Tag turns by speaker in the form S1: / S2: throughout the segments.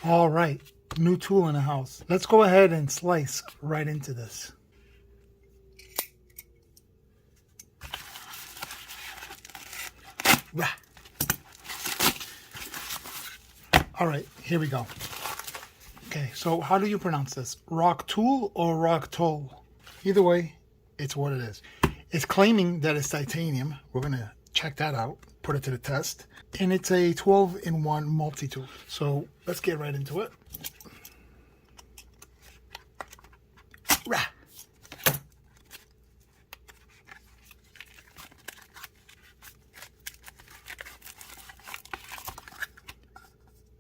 S1: All right, new tool in the house. Let's go ahead and slice right into this. Rah. All right, here we go. Okay, so how do you pronounce this? ROCKTOL or ROCKTOL? Either way, it's what it is. It's claiming that it's titanium. We're going to check that out, put it to the test. And it's a 12-in-1 multi-tool. So let's get right into it. Rah.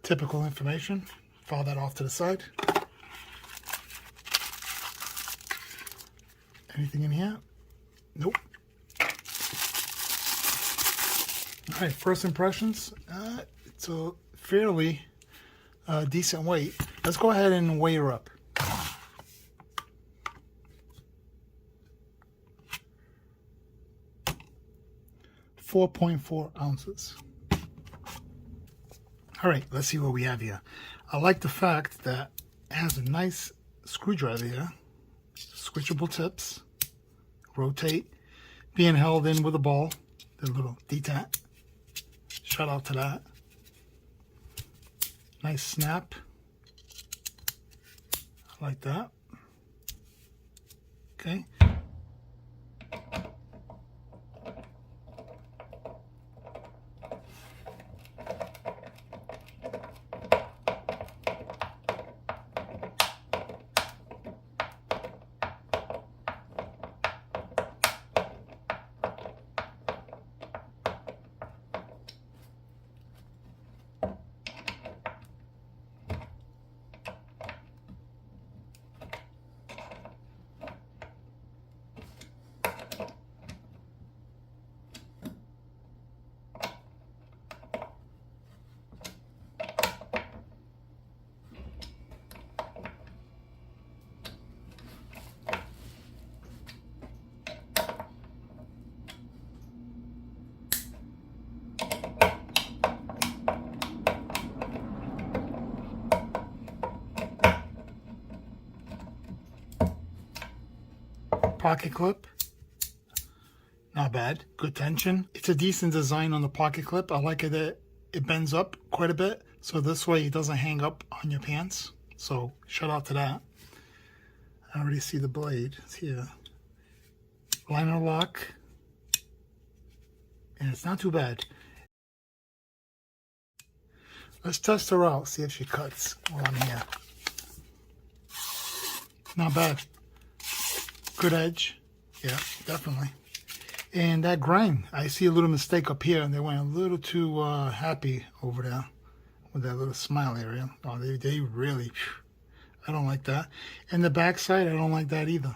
S1: Typical information. File that off to the side. Anything in here? Nope. All right, first impressions. It's a fairly decent weight. Let's go ahead and weigh her up. 4.4 ounces. All right, let's see what we have here. I like the fact that it has a nice screwdriver here, switchable tips, rotate, being held in with a ball, the little detent. Shout out to that. Nice snap. I like that. Okay. Pocket clip, not bad, good tension. It's a decent design on the pocket clip. I like it that it bends up quite a bit, so this way it doesn't hang up on your pants. So shout out to that. I already see the blade, it's here. Liner lock, and it's not too bad. Let's test her out, see if she cuts while I'm here. Not bad. Good edge. Yeah, definitely. And that grind, I see a little mistake up here, and they went a little too happy over there with that little smile area. Oh, they really, I don't like that. And the back side, I don't like that either.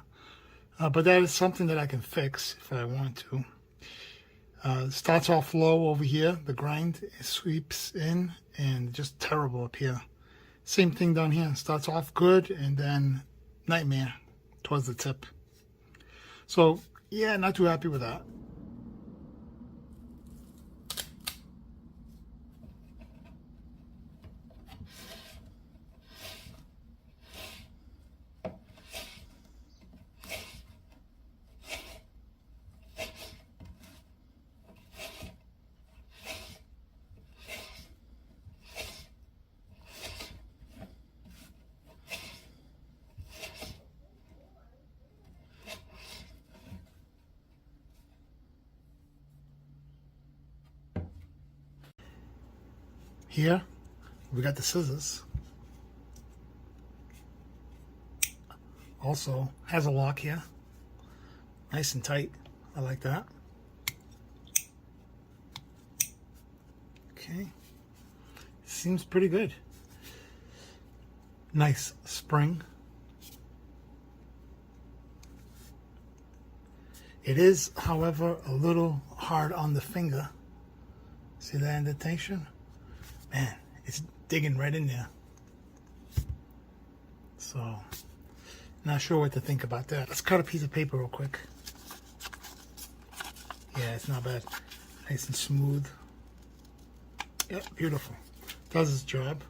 S1: But that is something that I can fix if I want to. Starts off low over here, the grind, it sweeps in, and just terrible up here. Same thing down here, starts off good, and then nightmare towards the tip. So, yeah, not too happy with that. Here, we got the scissors. Also, has a lock here. Nice and tight. I like that. Okay. Seems pretty good. Nice spring. It is, however, a little hard on the finger. See that indentation? Man, it's digging right in there. So, not sure what to think about that. Let's cut a piece of paper real quick. Yeah, it's not bad. Nice and smooth. Yep, beautiful. Does its job.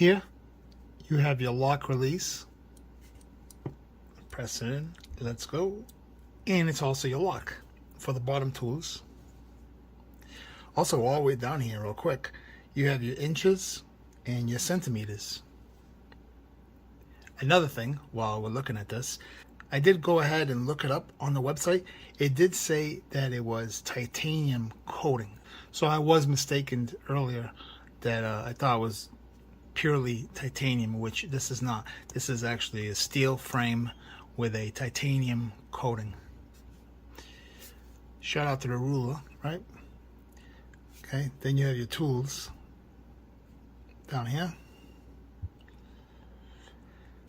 S1: Here you have your lock release. Press it in, let's go. And it's also your lock for the bottom tools. Also, all the way down here real quick, you have your inches and your centimeters. Another thing, while we're looking at this, I did go ahead and look it up on the website. It did say that it was titanium coating. So I was mistaken earlier that I thought it was purely titanium, which this is not. This is actually a steel frame with a titanium coating. Shout out to the ruler, right? Okay, then you have your tools down here.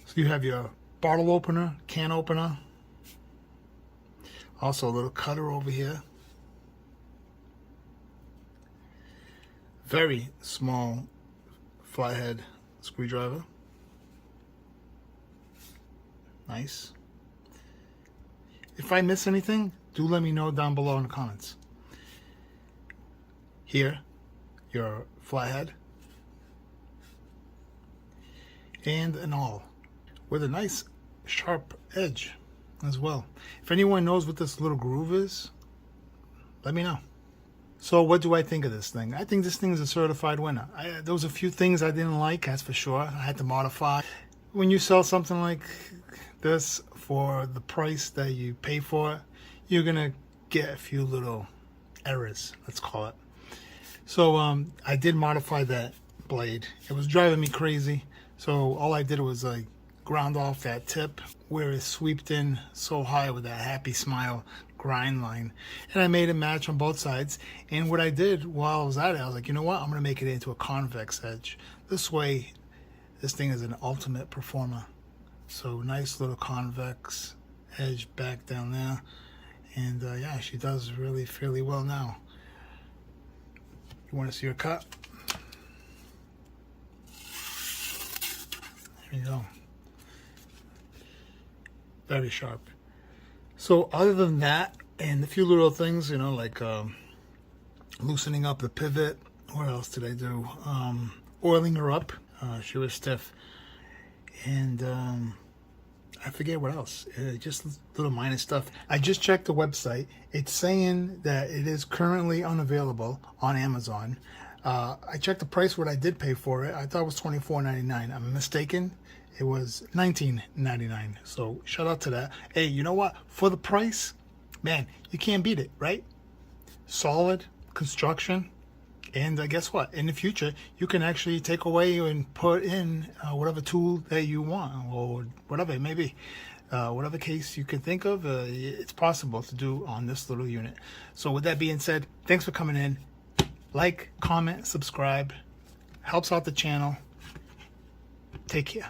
S1: So you have your bottle opener, can opener, also a little cutter over here. Very small flathead screwdriver. Nice. If I miss anything, do let me know down below in the comments. Here, your flathead. And an awl with a nice sharp edge as well. If anyone knows what this little groove is, let me know. So what do I think of this thing? I think this thing is a certified winner. There was a few things I didn't like, that's for sure. I had to modify. When you sell something like this for the price that you pay for it, you're gonna get a few little errors, let's call it. So I did modify that blade. It was driving me crazy. So all I did was like ground off that tip where it swept in so high with that happy smile grind line, and I made it match on both sides. And what I did while I was at it, I was like, you know what, I'm gonna make it into a convex edge. This way this thing is an ultimate performer. So nice little convex edge back down there, and yeah, she does really fairly well now. You want to see her cut? There you go. Very sharp. So other than that, and a few little things, you know, like loosening up the pivot. What else did I do? Oiling her up. She was stiff. And I forget what else. Just little minor stuff. I just checked the website. It's saying that it is currently unavailable on Amazon. I checked the price, what I did pay for it. I thought it was $24.99. I'm mistaken. It was $19.99. So shout out to that. Hey, you know what? For the price, man, you can't beat it, right? Solid construction. And guess what? In the future, you can actually take away and put in whatever tool that you want, or whatever it may be. Whatever case you can think of, it's possible to do on this little unit. So with that being said, thanks for coming in. Like, comment, subscribe. Helps out the channel. Take care.